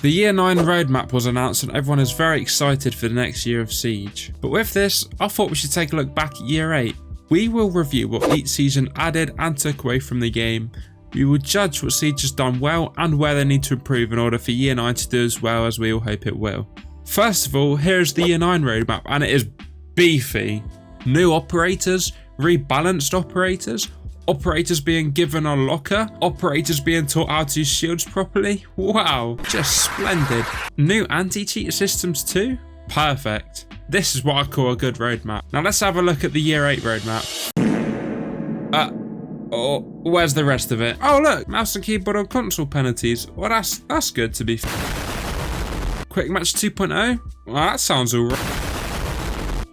The Year 9 roadmap was announced and everyone is very excited for the next year of Siege. But with this, I thought we should take a look back at Year 8. We will review what each season added and took away from the game. We will judge what Siege has done well and where they need to improve in order for Year 9 to do as well as we all hope it will. First of all, here is the Year 9 roadmap and it is beefy. New operators, rebalanced operators, operators being given a locker, operators being taught how to use shields properly. Wow, just splendid. New anti-cheat systems too? Perfect. This is what I call a good roadmap. Now let's have a look at the Year 8 roadmap. Where's the rest of it? Oh look, mouse and keyboard on console penalties. Well that's good to be Quick Match 2.0? Well that sounds alright.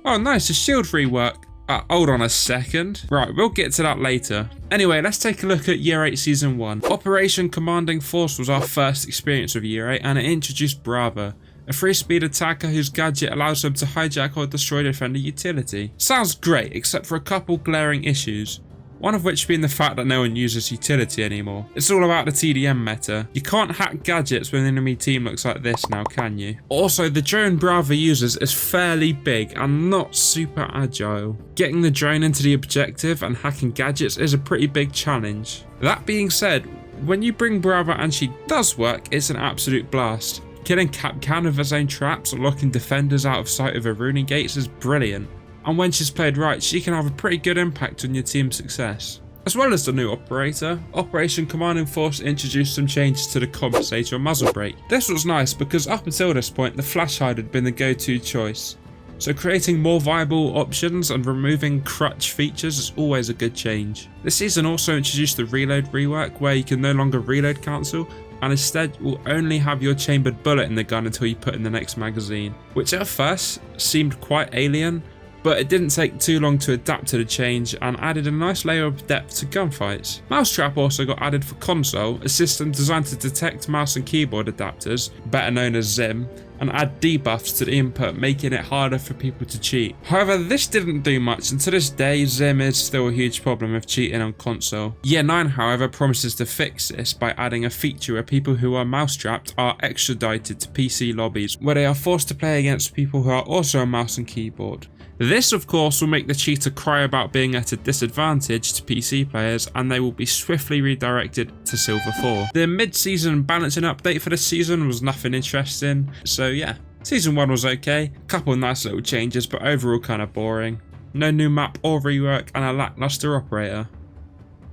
Oh nice, a shield rework. Hold on a second. Right, we'll get to that later. Anyway, let's take a look at Year 8 Season 1. Operation Commanding Force was our first experience of Year 8 and it introduced Brava, a free-speed attacker whose gadget allows them to hijack or destroy defender utility. Sounds great, except for a couple glaring issues. One of which being the fact that no one uses utility anymore. It's all about the TDM meta. You can't hack gadgets when an enemy team looks like this now, can you? Also, the drone Brava uses is fairly big and not super agile. Getting the drone into the objective and hacking gadgets is a pretty big challenge. That being said, when you bring Brava and she does work, it's an absolute blast. Killing Kapkan with his own traps or locking defenders out of sight of her ruining gates is brilliant. And when she's played right, she can have a pretty good impact on your team's success. As well as the new operator, Operation Commanding Force introduced some changes to the compensator and muzzle brake. This was nice because up until this point, the flash hide had been the go-to choice. So creating more viable options and removing crutch features is always a good change. This season also introduced the reload rework where you can no longer reload cancel and instead will only have your chambered bullet in the gun until you put in the next magazine, which at first seemed quite alien, but it didn't take too long to adapt to the change and added a nice layer of depth to gunfights. Mousetrap also got added for console, a system designed to detect mouse and keyboard adapters, better known as Zim, and add debuffs to the input, making it harder for people to cheat. However, this didn't do much, and to this day, Zim is still a huge problem with cheating on console. Year 9, however, promises to fix this by adding a feature where people who are mouse-trapped are extradited to PC lobbies, where they are forced to play against people who are also on mouse and keyboard. This of course will make the cheater cry about being at a disadvantage to PC players and they will be swiftly redirected to Silver 4. The mid-season balancing update for the season was nothing interesting, so yeah. Season 1 was okay, couple of nice little changes but overall kind of boring. No new map or rework and a lackluster operator.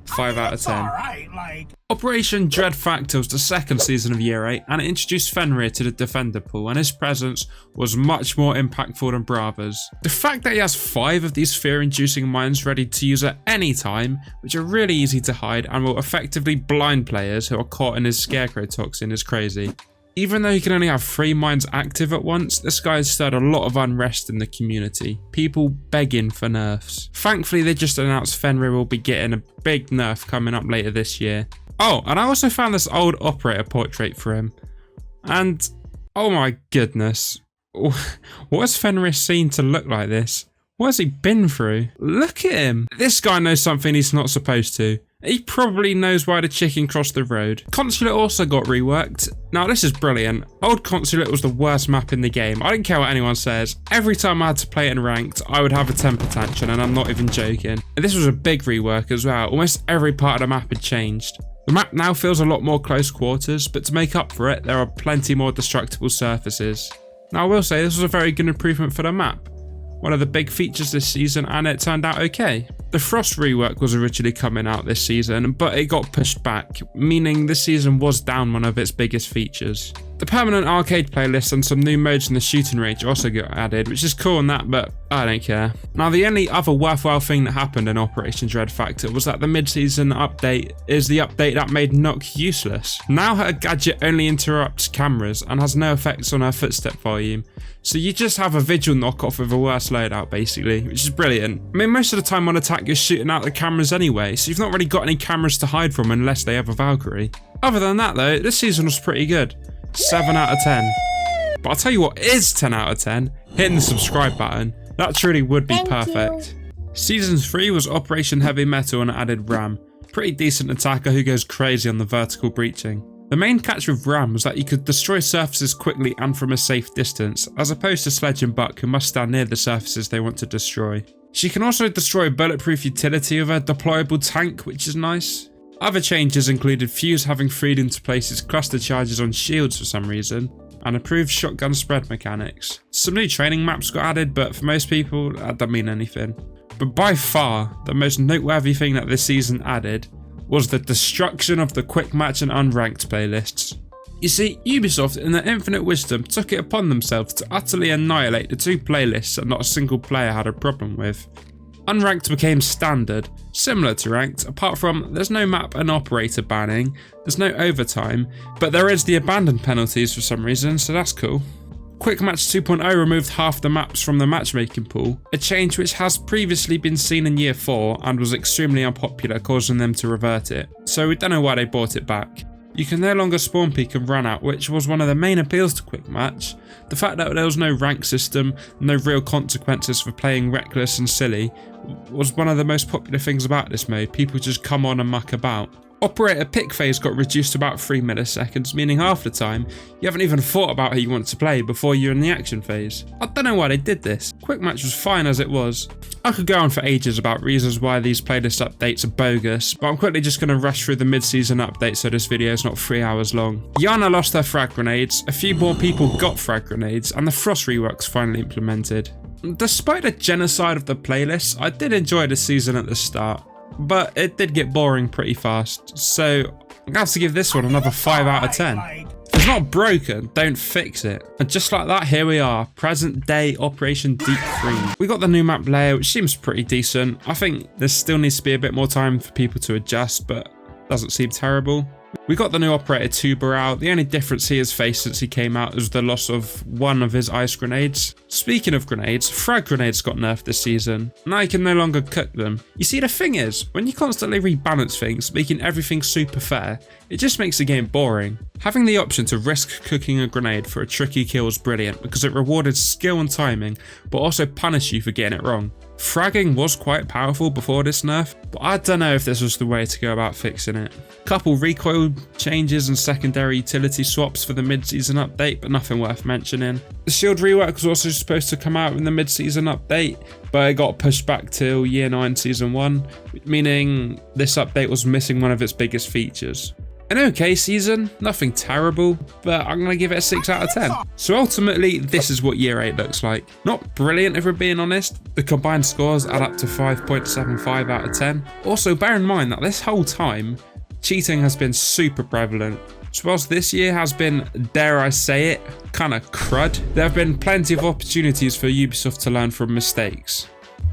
5 out of 10. Operation Dread Factor was the second season of Year 8 and it introduced Fenrir to the defender pool and his presence was much more impactful than Brava's. The fact that he has 5 of these fear-inducing mines ready to use at any time, which are really easy to hide and will effectively blind players who are caught in his scarecrow toxin is crazy. Even though he can only have 3 mines active at once, this guy has stirred a lot of unrest in the community. People begging for nerfs. Thankfully, they just announced Fenrir will be getting a big nerf coming up later this year. Oh, and I also found this old operator portrait for him. And, oh my goodness. What has Fenrir seen to look like this? What has he been through? Look at him. This guy knows something he's not supposed to. He probably knows why the chicken crossed the road. Consulate also got reworked. Now this is brilliant. Old Consulate was the worst map in the game. I don't care what anyone says. Every time I had to play it in ranked, I would have a temper tantrum and I'm not even joking. And this was a big rework as well. Almost every part of the map had changed. The map now feels a lot more close quarters, but to make up for it, there are plenty more destructible surfaces. Now I will say this was a very good improvement for the map. One of the big features this season and it turned out okay. The Frost rework was originally coming out this season, but it got pushed back, meaning this season was down one of its biggest features. The permanent arcade playlist and some new modes in the shooting range also got added, which is cool and that, but I don't care. Now the only other worthwhile thing that happened in Operation Dread Factor was that the mid-season update is the update that made Nock useless. Now her gadget only interrupts cameras and has no effects on her footstep volume, so you just have a Vigil knockoff with a worse loadout basically, which is brilliant. I mean most of the time on attack you're shooting out the cameras anyway, so you've not really got any cameras to hide from unless they have a Valkyrie. Other than that though, this season was pretty good. 7 out of 10. But I'll tell you what is 10 out of 10, hitting the subscribe button. That truly would be perfect. Season 3 was Operation Heavy Metal and added Ram. Pretty decent attacker who goes crazy on the vertical breaching. The main catch with Ram was that you could destroy surfaces quickly and from a safe distance, as opposed to Sledge and Buck, who must stand near the surfaces they want to destroy. She can also destroy bulletproof utility with her deployable tank, which is nice. Other changes included Fuse having freedom to place his cluster charges on shields for some reason, and improved shotgun spread mechanics. Some new training maps got added, but for most people that doesn't mean anything. But by far, the most noteworthy thing that this season added was the destruction of the quick match and unranked playlists. You see, Ubisoft in their infinite wisdom took it upon themselves to utterly annihilate the two playlists that not a single player had a problem with. Unranked became standard, similar to ranked, apart from there's no map and operator banning, there's no overtime, but there is the abandon penalties for some reason, so that's cool. Quick Match 2.0 removed half the maps from the matchmaking pool, a change which has previously been seen in Year 4 and was extremely unpopular, causing them to revert it, so we don't know why they brought it back. You can no longer spawn peek and run out, which was one of the main appeals to Quick Match. The fact that there was no rank system, no real consequences for playing reckless and silly, was one of the most popular things about this mode. People just come on and muck about. Operator pick phase got reduced to about 3 milliseconds, meaning half the time you haven't even thought about who you want to play before you're in the action phase. I don't know why they did this. Quick Match was fine as it was. I could go on for ages about reasons why these playlist updates are bogus, but I'm quickly just going to rush through the mid-season update so this video is not 3 hours long. Yana lost her frag grenades, a few more people got frag grenades, and the Frost reworks finally implemented. Despite the genocide of the playlists, I did enjoy the season at the start, but it did get boring pretty fast, so I'm going to have to give this one another 5 out of 10. If it's not broken, don't fix it. And just like that, here we are, present day Operation Deep Freeze. We got the new map layer, which seems pretty decent. I think there still needs to be a bit more time for people to adjust, but doesn't seem terrible. We got the new Operator Tuber out. The only difference he has faced since he came out is the loss of one of his ice grenades. Speaking of grenades, frag grenades got nerfed this season. Now you can no longer cook them. You see, the thing is, when you constantly rebalance things, making everything super fair, it just makes the game boring. Having the option to risk cooking a grenade for a tricky kill was brilliant because it rewarded skill and timing, but also punished you for getting it wrong. Fragging was quite powerful before this nerf, but I don't know if this was the way to go about fixing it. Couple recoil changes and secondary utility swaps for the mid-season update, but nothing worth mentioning. The shield rework was also supposed to come out in the mid-season update, but it got pushed back till Year 9 Season 1, meaning this update was missing one of its biggest features. An okay season, nothing terrible, but I'm going to give it a 6 out of 10. So ultimately, this is what Year 8 looks like. Not brilliant if we're being honest. The combined scores add up to 5.75 out of 10. Also, bear in mind that this whole time, cheating has been super prevalent. So whilst this year has been, dare I say it, kinda crud, there have been plenty of opportunities for Ubisoft to learn from mistakes.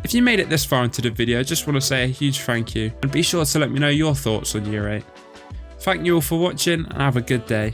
If you made it this far into the video, I just want to say a huge thank you, and be sure to let me know your thoughts on Year 8. Thank you all for watching and have a good day.